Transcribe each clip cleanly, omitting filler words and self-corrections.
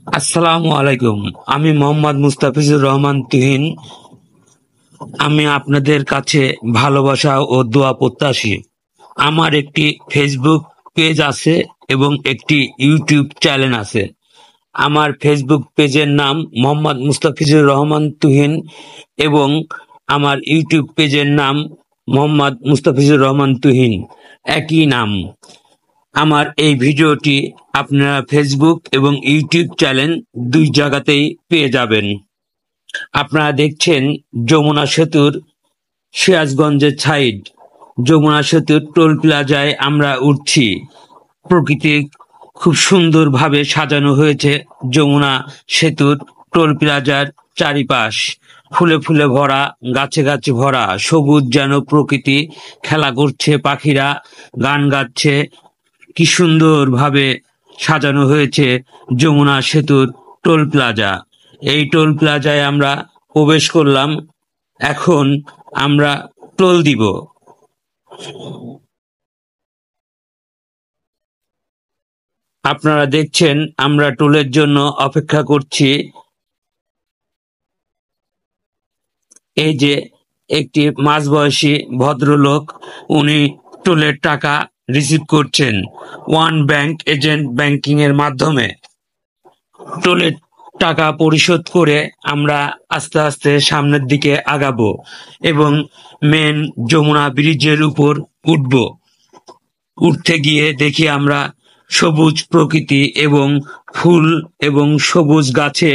আসসালামু আলাইকুম। আমি মোহাম্মদ মুস্তাফিজুর রহমান তুহিন। আমি আপনাদের কাছে ভালোবাসা ও দোয়া প্রত্যাশী। আমার একটি ফেসবুক পেজ আছে এবং একটি ইউটিউব চ্যানেল আছে। আমার ফেসবুক পেজের নাম মোহাম্মদ মুস্তাফিজুর রহমান তুহিন এবং আমার ইউটিউব পেজের নাম মোহাম্মদ মুস্তাফিজুর রহমান তুহিন, একই নাম। আমার এই ভিডিওটি আপনারা ফেসবুক এবং ইউটিউব চ্যানেল দুই জায়গাতেই পেয়ে যাবেন। আপনারা দেখছেন যমুনা সেতুর সিরাজগঞ্জের সাইড। যমুনা সেতুর টোল প্লাজায় আমরা উঠছি। প্রকৃতি খুব সুন্দরভাবে সাজানো হয়েছে যমুনা সেতুর টোল প্লাজার চারিপাশ। ফুলে ফুলে ভরা, গাছে গাছে ভরা, সবুজ যেন প্রকৃতি খেলা করছে, পাখিরা গান গাচ্ছে। কি সুন্দরভাবে সাজানো হয়েছে যমুনা সেতুর টোল প্লাজা। এই টোল প্লাজায় আমরা প্রবেশ করলাম। এখন আমরা টোল দিব। আপনারা দেখছেন আমরা টোলের জন্য অপেক্ষা করছি। এই যে একটি মাঝবয়সী ভদ্রলোক, উনি টোলের টাকা রিসিভ করছেন ওয়ান ব্যাংক এজেন্ট ব্যাংকিং এর মাধ্যমে। টোলের টাকা পরিশোধ করে আমরা আস্তে আস্তে সামনের দিকে আগাবো এবং মেন যমুনা ব্রিজের উপর উঠব। উঠতে গিয়ে দেখি আমরা সবুজ প্রকৃতি এবং ফুল এবং সবুজ গাছে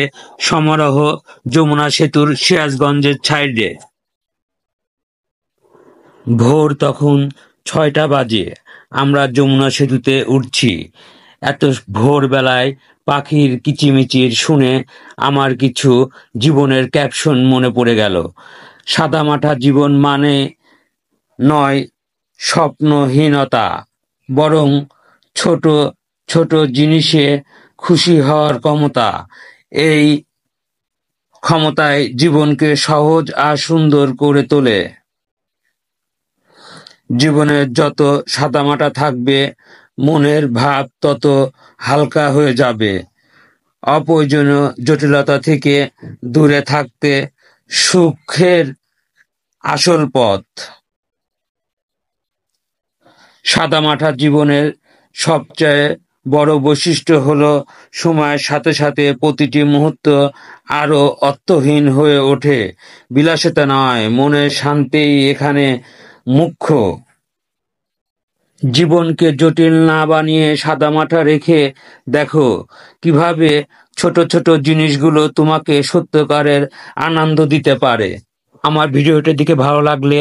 সমারোহ যমুনা সেতুর সিরাজগঞ্জের সাইডে। ভোর তখন 6টা বাজে। আমরা যমুনা সেতুতে উঠছি। এত ভোরবেলায় পাখির কিচিমিচির শুনে আমার কিছু জীবনের ক্যাপশন মনে পড়ে গেল। সাদামাটা জীবন মানে নয় স্বপ্নহীনতা, বরং ছোট ছোট জিনিসে খুশি হওয়ার ক্ষমতা। এই ক্ষমতায় জীবনকে সহজ আর সুন্দর করে তোলে। জীবনে যত সাদামাটা থাকবে, মনের ভাব তত হালকা হয়ে যাবে। অপ্রয়োজনীয় জটিলতা থেকে দূরে থাকতে সুখের আসল পথ। সাদামাটা জীবনের সবচেয়ে বড় বৈশিষ্ট্য হলো সময়ের সাথে সাথে প্রতিটি মুহূর্ত আরো অর্থহীন হয়ে ওঠে। বিলাসিতা নয়, মনের শান্তিই এখানে মুখ্য। জীবনকে জটিল না বানিয়ে সাদামাটা রেখে দেখো কিভাবে ছোট ছোট জিনিসগুলো তোমাকে সত্যিকারের আনন্দ দিতে পারে। আমার ভিডিওটির দিকে ভালো লাগলে